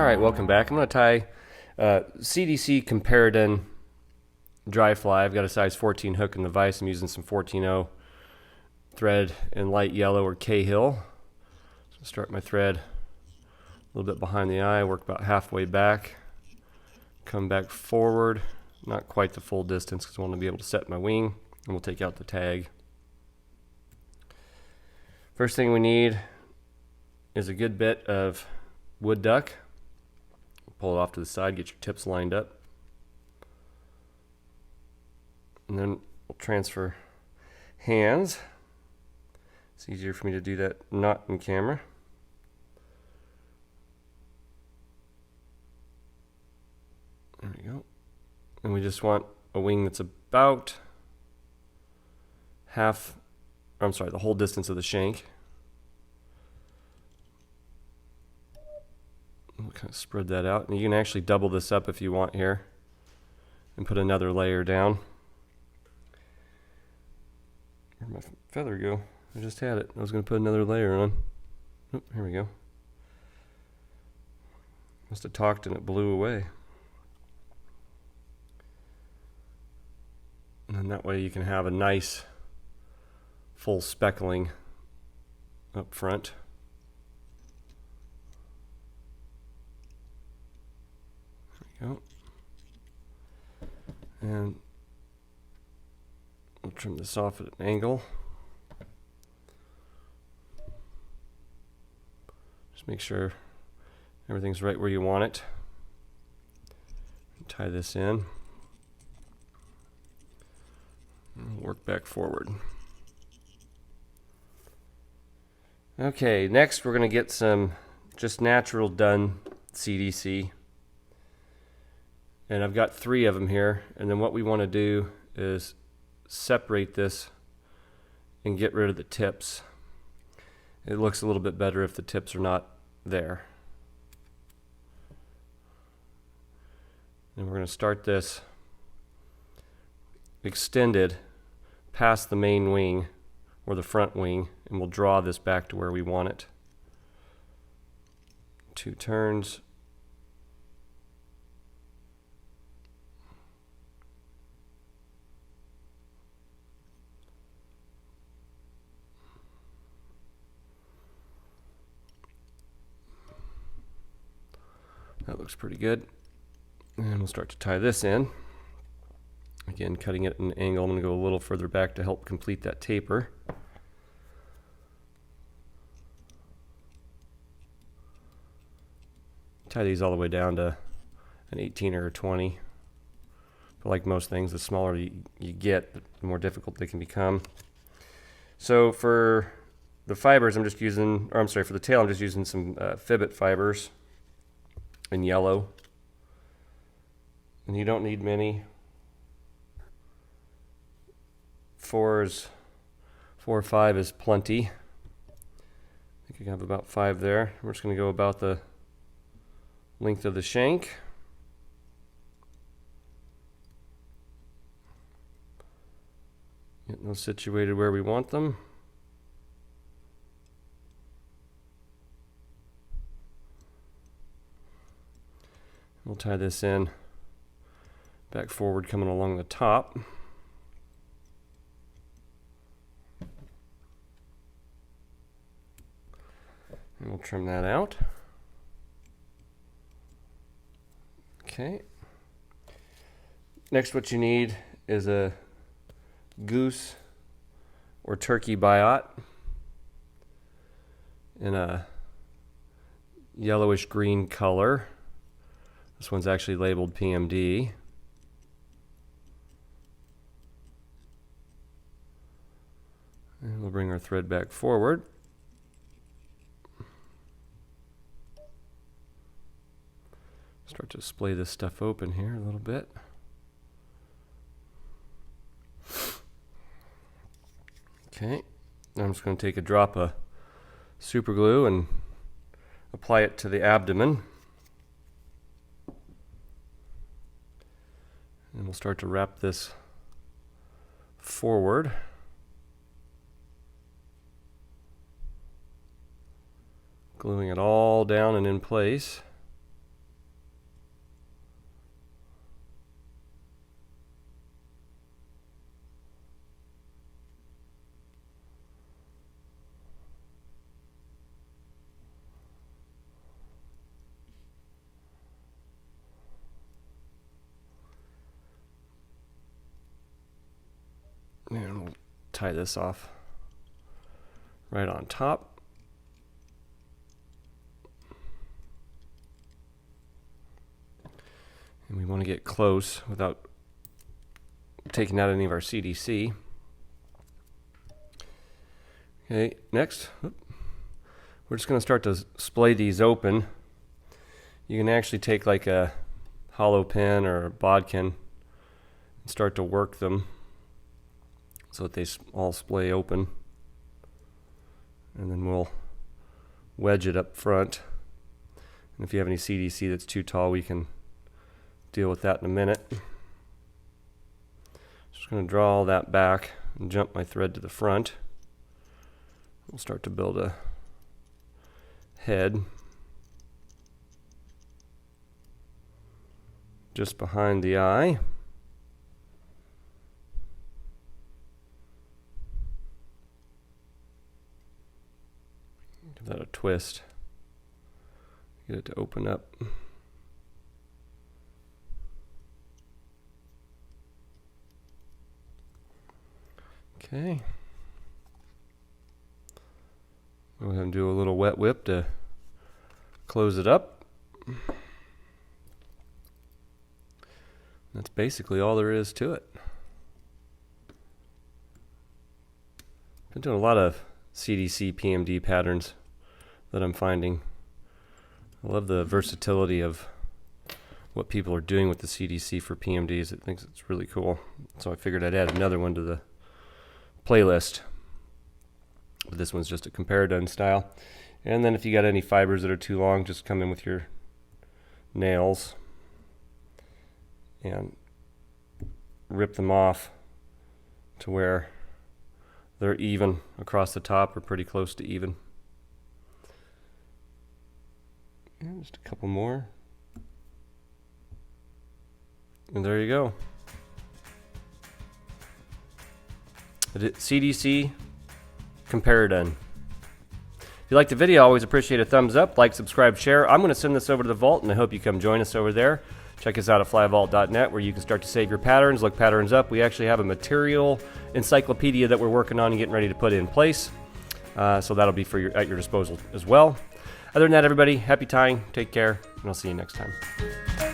Alright, welcome back. I'm going to tie CDC Comparadun dry fly. I've got a size 14 hook in the vise. I'm using some 14-0 thread in light yellow or Cahill. So start my thread a little bit behind the eye, work about halfway back, come back forward, not quite the full distance because I want to be able to set my wing, and we'll take out the tag. First thing we need is a good bit of wood duck. Pull it off to the side, get your tips lined up. And then we'll transfer hands. It's easier for me to do that not in camera. There we go. And we just want a wing that's about the whole distance of the shank. We'll kind of spread that out, and you can actually double this up if you want here and put another layer down. Where'd my feather go? I just had it. I was going to put another layer on. Oh, here we go. Must have talked and it blew away. And then that way you can have a nice full speckling up front. Go. And we'll trim this off at an angle. Just make sure everything's right where you want it. Tie this in. And work back forward. Okay, next we're going to get some just natural done CDC. And I've got 3 of them here, and then what we want to do is separate this and get rid of the tips. It looks a little bit better if the tips are not there. And we're going to start this extended past the main wing or the front wing, and we'll draw this back to where we want it. 2 turns. That looks pretty good. And we'll start to tie this in. Again, cutting it at an angle. I'm going to go a little further back to help complete that taper. Tie these all the way down to an 18 or a 20. But like most things, the smaller you get, the more difficult they can become. So for the fibers, for the tail, I'm just using some Fibbit fibers in yellow, and you don't need many. 4 or 5 is plenty. I think you can have about 5 there. We're just going to go about the length of the shank. Get those situated where we want them. We'll tie this in back forward, coming along the top. And we'll trim that out. Okay. Next, what you need is a goose or turkey biot in a yellowish green color. This one's actually labeled PMD. And we'll bring our thread back forward. Start to splay this stuff open here a little bit. Okay, now I'm just going to take a drop of super glue and apply it to the abdomen. And we'll start to wrap this forward. Gluing it all down and in place. tie this off right on top. And we want to get close without taking out any of our CDC. Okay, next, we're just going to start to splay these open. You can actually take like a hollow pin or a bodkin and start to work them so that they all splay open. And then we'll wedge it up front. And if you have any CDC that's too tall, we can deal with that in a minute. Just going to draw all that back and jump my thread to the front. We'll start to build a head just behind the eye. Give that a twist. Get it to open up. Okay. Go ahead and do a little wet whip to close it up. That's basically all there is to it. Been doing a lot of CDC PMD patterns that I'm finding. I love the versatility of what people are doing with the CDC for PMDs. I think it's really cool. So I figured I'd add another one to the playlist. But this one's just a Comparadun style. And then if you got any fibers that are too long, just come in with your nails and rip them off to where they're even across the top or pretty close to even. And just a couple more. And there you go. CDC Comparadun. If you liked the video, I always appreciate a thumbs up, like, subscribe, share. I'm going to send this over to the vault, and I hope you come join us over there. Check us out at flyvault.net, where you can start to save your patterns, look patterns up. We actually have a material encyclopedia that we're working on and getting ready to put in place. So that'll be at your disposal as well. Other than that, everybody, happy tying, take care, and I'll see you next time.